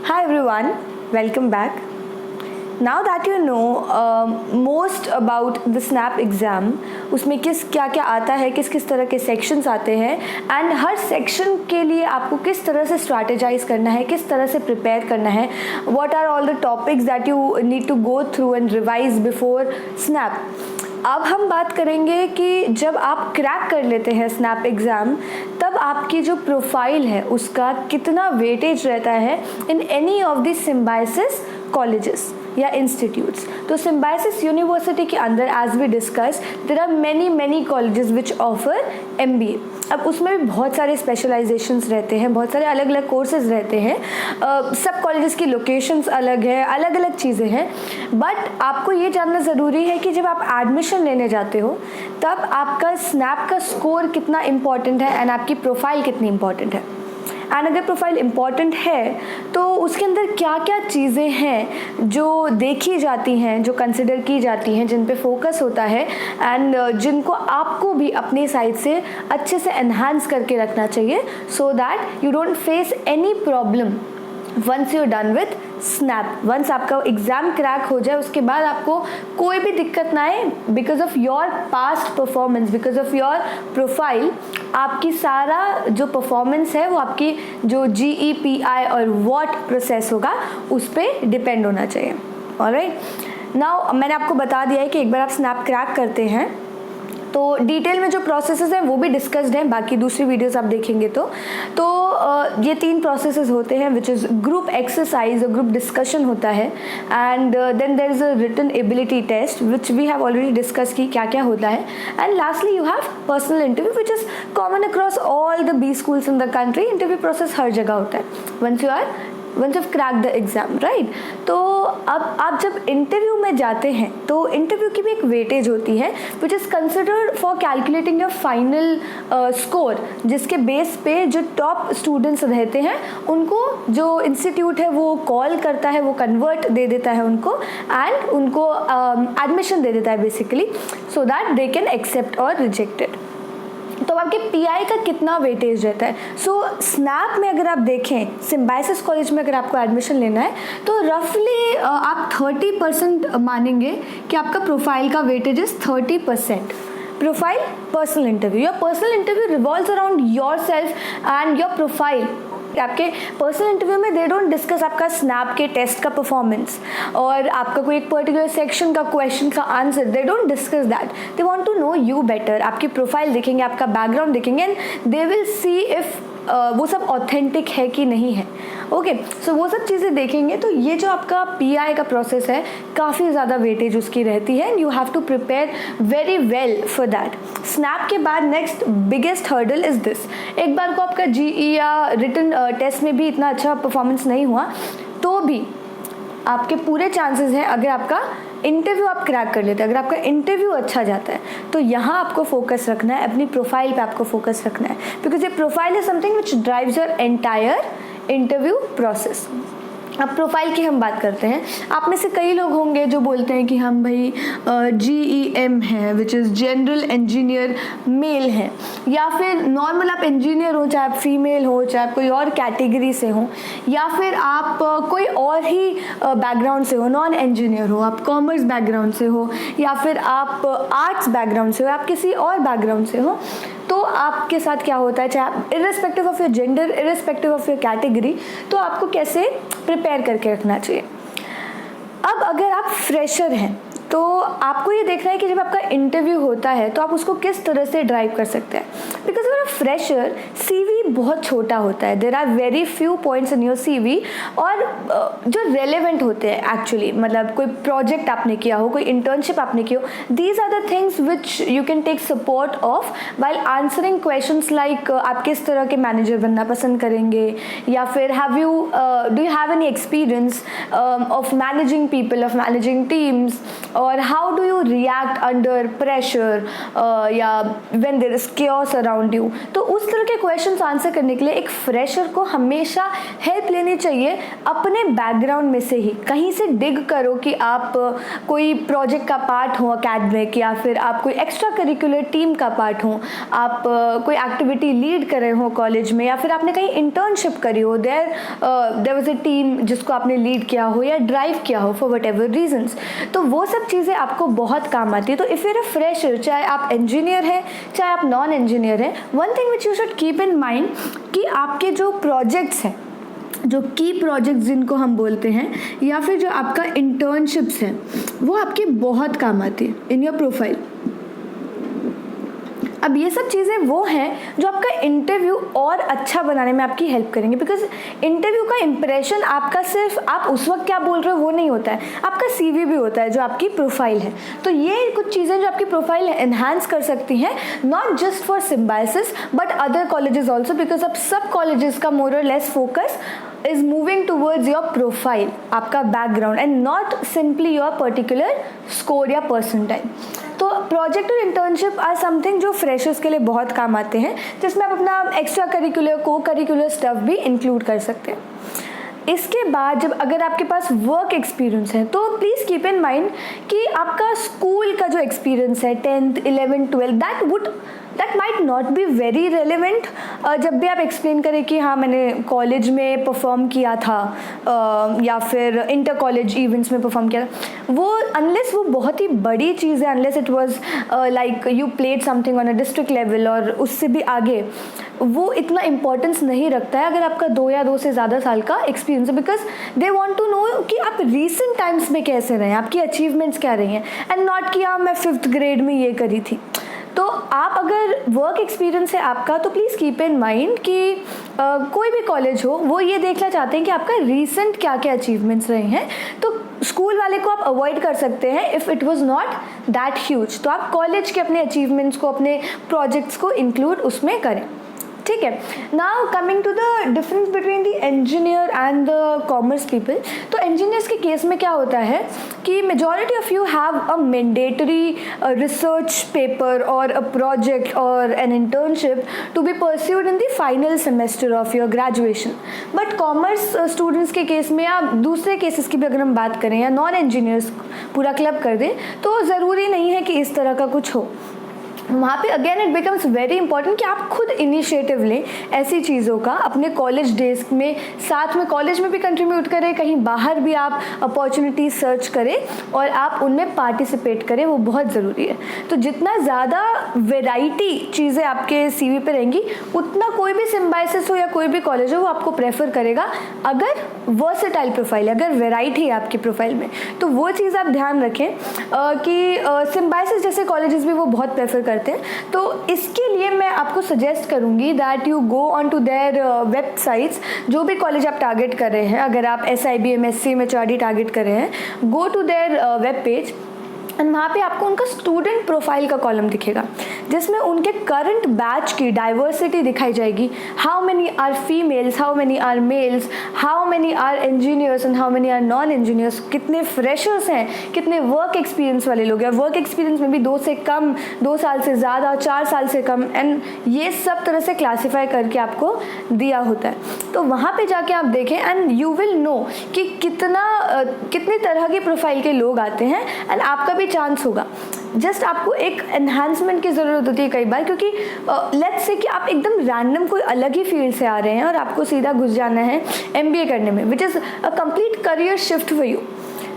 Hi everyone, welcome back. Now that you know most about the SNAP exam, उसमें क्या क्या आता है, किस किस तरह के सेक्शंस आते हैं एंड हर सेक्शन के लिए आपको किस तरह से स्ट्रैटेजाइज करना है, किस तरह से प्रिपेयर करना है, what are all the topics that you need to go through and revise before SNAP. अब हम बात करेंगे कि जब आप क्रैक कर लेते हैं स्नैप एग्ज़ाम, तब आपकी जो प्रोफाइल है उसका कितना वेटेज रहता है in any of the Symbiosis colleges या इंस्टीट्यूट्स. तो सिम्बायोसिस यूनिवर्सिटी के अंदर as we discuss there are many colleges which offer MBA. अब उसमें भी बहुत सारे स्पेशलाइजेशंस रहते हैं, बहुत सारे अलग अलग कोर्सेज रहते हैं, सब कॉलेजेस की लोकेशंस अलग है, अलग अलग चीज़ें हैं. बट आपको ये जानना ज़रूरी है कि जब आप एडमिशन लेने जाते हो तब आपका स्नैप का स्कोर कितना इम्पॉर्टेंट है एंड आपकी प्रोफाइल कितनी इम्पॉर्टेंट है. एंड अगर प्रोफाइल इम्पॉर्टेंट है तो उसके अंदर क्या क्या चीज़ें हैं जो देखी जाती हैं, जो कंसिडर की जाती हैं, जिन पे फोकस होता है एंड जिनको आपको भी अपनी साइड से अच्छे से एनहांस करके रखना चाहिए so that you don't face any problem once you done with SNAP. Once आपका एग्ज़ाम क्रैक हो जाए उसके बाद आपको कोई भी दिक्कत ना आए because of your past performance, because of your profile. आपकी सारा जो परफॉर्मेंस है वो आपकी जो GEPI और वॉट प्रोसेस होगा उस पर डिपेंड होना चाहिए. ऑलराइट, नाउ मैंने आपको बता दिया है कि एक बार आप स्नैप क्रैक करते हैं तो डिटेल में जो प्रोसेसेस हैं वो भी डिस्कस्ड हैं, बाकी दूसरी वीडियोस आप देखेंगे तो ये 3 प्रोसेसेस होते हैं विच इज़ ग्रुप एक्सरसाइज और ग्रुप डिस्कशन होता है and then there is a written ability test which we have already discuss की क्या क्या होता है. And lastly you have personal interview which is common across all the B schools in the country. Interview process हर जगह होता है once you've cracked the exam, right? तो अब आप जब इंटरव्यू में जाते हैं तो इंटरव्यू की भी एक वेटेज होती है which is considered for calculating your final score, जिसके बेस पे जो टॉप स्टूडेंट्स रहते हैं उनको जो इंस्टीट्यूट है वो कॉल करता है, वो कन्वर्ट दे देता है उनको एंड उनको एडमिशन दे देता है basically so that they can accept और रिजेक्टेड. तो आपके PI का कितना वेटेज रहता है. सो स्नैप में अगर आप देखें, सिम्बायोसिस कॉलेज में अगर आपको एडमिशन लेना है तो रफली आप 30% मानेंगे कि आपका प्रोफाइल का weightage is 30%. Profile, personal interview. Your personal interview revolves around yourself and your profile. आपके पर्सनल इंटरव्यू में दे डोंट डिस्कस आपका स्नैप के टेस्ट का परफॉर्मेंस और आपका कोई एक पर्टिकुलर सेक्शन का क्वेश्चन का answer. They don't discuss that. They want to know you better. आपकी प्रोफाइल देखेंगे, आपका बैकग्राउंड देखेंगे and they will see if वो सब ऑथेंटिक है कि नहीं है. ओके, सो वो सब चीज़ें देखेंगे. तो ये जो आपका PI का प्रोसेस है काफ़ी ज़्यादा वेटेज उसकी रहती है and you have to prepare very well for that. SNAP के बाद next biggest hurdle is this. एक बार को आपका GE या रिटन टेस्ट में भी इतना अच्छा परफॉर्मेंस नहीं हुआ तो भी आपके पूरे चांसेस हैं अगर आपका इंटरव्यू आप क्रैक कर लेते हैं, अगर आपका इंटरव्यू अच्छा जाता है तो यहाँ आपको फोकस रखना है, अपनी प्रोफाइल पे आपको फोकस रखना है बिकॉज ये profile is something which drives your entire interview process. अब प्रोफाइल की हम बात करते हैं. आप में से कई लोग होंगे जो बोलते हैं कि हम भाई GEM है which is general engineer male है, या फिर नॉर्मल आप इंजीनियर हो, चाहे आप फीमेल हो, चाहे आप कोई और कैटेगरी से हो, या फिर आप कोई और ही बैकग्राउंड से हो, नॉन इंजीनियर हो, आप कॉमर्स बैकग्राउंड से हो, या फिर आप आर्ट्स बैकग्राउंड से हो, आप किसी और बैकग्राउंड से हो. तो आपके साथ क्या होता है, चाहे आप irrespective of your gender, irrespective of your category, तो आपको कैसे प्रिपेयर करके रखना चाहिए. अब अगर आप फ्रेशर हैं तो आपको ये देखना है कि जब आपका इंटरव्यू होता है तो आप उसको किस तरह से ड्राइव कर सकते हैं. बिकॉज अगर फ्रेशर CV बहुत छोटा होता है, there are very few points in your CV और जो रेलेवेंट होते हैं एक्चुअली, मतलब कोई प्रोजेक्ट आपने किया हो, कोई इंटर्नशिप आपने की हो, these are the things which you can take support of while answering questions like आप किस तरह के मैनेजर बनना पसंद करेंगे, या फिर do you have any experience of managing people, of managing teams. और how do you react under pressure या when there is chaos around you. तो उस तरह के क्वेश्चंस आंसर करने के लिए एक फ्रेशर को हमेशा हेल्प लेनी चाहिए अपने बैकग्राउंड में से ही। कहीं से डिग करो कि आप कोई प्रोजेक्ट का पार्ट हो अकेडमिक, या फिर आप कोई एक्स्ट्रा करिकुलर टीम का पार्ट हो, आप कोई एक्टिविटी लीड कर रहे हो कॉलेज में, या फिर आपने कहीं इंटर्नशिप करी हो, देयर वाज अ टीम जिसको आपने लीड किया हो या ड्राइव किया हो फॉर वट एवर रीजन्स, तो वो सब चीज़ें आपको बहुत काम आती है। तो इफ़ यूर अ फ्रेशर, चाहे आप इंजीनियर हैं चाहे आप नॉन इंजीनियर हैं, one thing which you should keep in mind कि आपके जो प्रोजेक्ट्स हैं, जो की प्रोजेक्ट्स जिनको हम बोलते हैं, या फिर जो आपका इंटर्नशिप्स है, वो आपके बहुत काम आती है इन योर प्रोफाइल। अब ये सब चीज़ें वो हैं जो आपका इंटरव्यू और अच्छा बनाने में आपकी हेल्प करेंगे, बिकॉज इंटरव्यू का इंप्रेशन आपका सिर्फ आप उस वक्त क्या बोल रहे हो वो नहीं होता है, आपका सीवी भी होता है जो आपकी प्रोफाइल है। तो ये कुछ चीज़ें जो आपकी प्रोफाइल एनहांस कर सकती हैं, not just for symbiosis but other colleges also, because अब सब कॉलेजेस का मोर और less focus is moving towards your profile, आपका background, and not simply your particular score या percentile। तो प्रोजेक्ट और इंटर्नशिप आर समथिंग जो फ्रेशर्स के लिए बहुत काम आते हैं, जिसमें आप अपना एक्स्ट्रा करिकुलर को करिकुलर स्टफ भी इंक्लूड कर सकते हैं। इसके बाद जब अगर आपके पास वर्क एक्सपीरियंस है तो प्लीज़ कीप इन माइंड कि आपका स्कूल का जो एक्सपीरियंस है 10th 11th 12th that might not be very relevant. जब भी आप एक्सप्लेन करें कि हाँ मैंने कॉलेज में परफॉर्म किया था या फिर इंटर कॉलेज इवेंट्स में परफॉर्म किया था, वो अनलेस वो बहुत ही बड़ी चीज़ है, unless it was like you played something on a district level और उससे भी आगे, वो इतना इंपॉर्टेंस नहीं रखता है अगर आपका 2 या 2 से ज़्यादा साल का एक्सपीरियंस है, because they want to know कि आप रीसेंट टाइम्स में कैसे रहे हैं, आपकी अचीवमेंट्स क्या रही हैं, एंड नॉट कि हाँ मैं 5th ग्रेड में ये करी थी। तो आप अगर वर्क एक्सपीरियंस है आपका तो प्लीज़ कीप इन माइंड कि कोई भी कॉलेज हो वो ये देखना चाहते हैं कि आपका रीसेंट क्या क्या अचीवमेंट्स रहे हैं। तो स्कूल वाले को आप अवॉइड कर सकते हैं if it was not that huge, तो आप कॉलेज के अपने अचीवमेंट्स को, अपने प्रोजेक्ट्स को इंक्लूड उसमें करें। ठीक है, now coming to the difference between the engineer and the commerce people. तो इंजीनियर्स के केस में क्या होता है कि majority of you have a mandatory research paper और अ प्रोजेक्ट और an internship to be pursued in the final semester of your graduation. But commerce students के केस में, या दूसरे केसेस की भी अगर हम बात करें या नॉन इंजीनियर्स पूरा क्लब कर दें, तो ज़रूरी नहीं है कि इस तरह का कुछ हो। वहाँ पे again it becomes very important कि आप खुद इनिशिएटिव लें ऐसी चीज़ों का अपने कॉलेज डेज में, साथ में कॉलेज में भी कंट्रीब्यूट करें, कहीं बाहर भी आप अपॉर्चुनिटी सर्च करें और आप उनमें पार्टिसिपेट करें, वो बहुत ज़रूरी है। तो जितना ज़्यादा वेराइटी चीज़ें आपके सीवी पे रहेंगी उतना कोई भी सिम्बायोसिस हो या कोई भी कॉलेज हो वो आपको प्रेफर करेगा, अगर वर्सेटाइल प्रोफाइल है, अगर वेराइटी है आपकी प्रोफाइल में। तो वो चीज़ आप ध्यान रखें कि सिम्बायोसिस जैसे कॉलेजेस भी वो बहुत प्रेफर करते हैं। तो इसके लिए मैं आपको सजेस्ट करूंगी that you go on to their websites, जो भी कॉलेज आप टारगेट कर रहे हैं, अगर आप SIB MSc MHRD टारगेट कर रहे हैं, go to their web page and वहाँ पे आपको उनका स्टूडेंट प्रोफाइल का कॉलम दिखेगा जिसमें उनके करंट बैच की डाइवर्सिटी दिखाई जाएगी। How many are females, how many are males, how many are engineers and how many are non engineers, कितने फ्रेशर्स हैं, कितने वर्क एक्सपीरियंस वाले लोग हैं, वर्क एक्सपीरियंस में भी 2 से कम, 2 साल से ज़्यादा, 4 साल से कम, एंड ये सब तरह से क्लासीफाई करके आपको दिया होता है। तो वहाँ पे जाके आप देखें एंड यू विल नो कि कितने तरह की प्रोफाइल के लोग आते हैं एंड आपका भी चांस होगा। जस्ट आपको एक एनहांसमेंट की ज़रूरत होती है कई बार, क्योंकि लेट्स से कि आप एकदम रैंडम कोई अलग ही फील्ड से आ रहे हैं और आपको सीधा घुस जाना है MBA करने में, which is a complete career shift for you.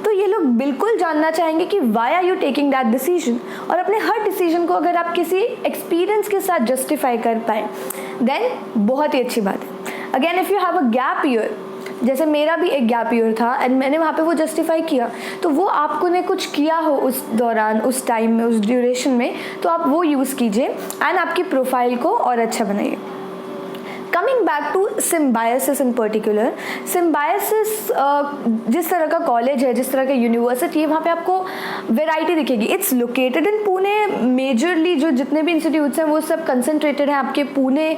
तो ये लोग बिल्कुल जानना चाहेंगे कि why are you taking that decision, और अपने हर डिसीजन को अगर आप किसी एक्सपीरियंस के साथ जस्टिफाई कर पाए देन बहुत ही अच्छी बात है। Again if you have a gap year, जैसे मेरा भी एक गैप ईयर था एंड मैंने वहाँ पे वो जस्टिफाई किया, तो वो आपको ने कुछ किया हो उस दौरान, उस टाइम में, उस ड्यूरेशन में, तो आप वो यूज़ कीजिए एंड आपकी प्रोफाइल को और अच्छा बनाइए। Coming back to Symbiosis in particular, Symbiosis जिस तरह का कॉलेज है, जिस तरह का यूनिवर्सिटी है, वहाँ पे आपको वैरायटी दिखेगी। It's located in Pune, majorly जो जितने भी इंस्टीट्यूट्स हैं वो सब कंसंट्रेटेड हैं आपके पुणे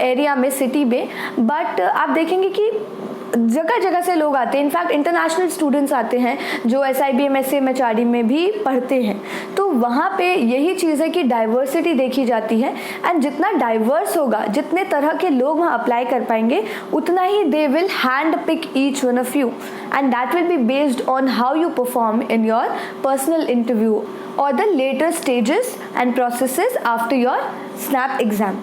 एरिया में, सिटी में। बट आप देखेंगे कि जगह जगह से लोग आते हैं, इनफैक्ट इंटरनेशनल स्टूडेंट्स आते हैं जो SIBM MHRD में भी पढ़ते हैं। तो वहाँ पे यही चीज़ है कि डाइवर्सिटी देखी जाती है, एंड जितना डाइवर्स होगा, जितने तरह के लोग वहाँ अप्लाई कर पाएंगे, उतना ही they will hand pick each one of you, and that will be based on how you perform in your personal interview और the latter stages and processes after your SNAP exam.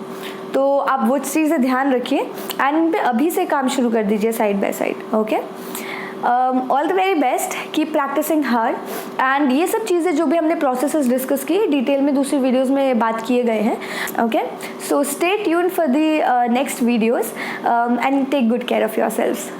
तो आप वो चीज़ें ध्यान रखिए एंड इन पे अभी से काम शुरू कर दीजिए side by side. Okay, all the very best, keep practicing hard. And ये सब चीज़ें जो भी हमने प्रोसेसेस डिस्कस की डिटेल में दूसरी वीडियोस में बात किए गए हैं। Okay, so stay tuned for the next videos and take good care of yourselves.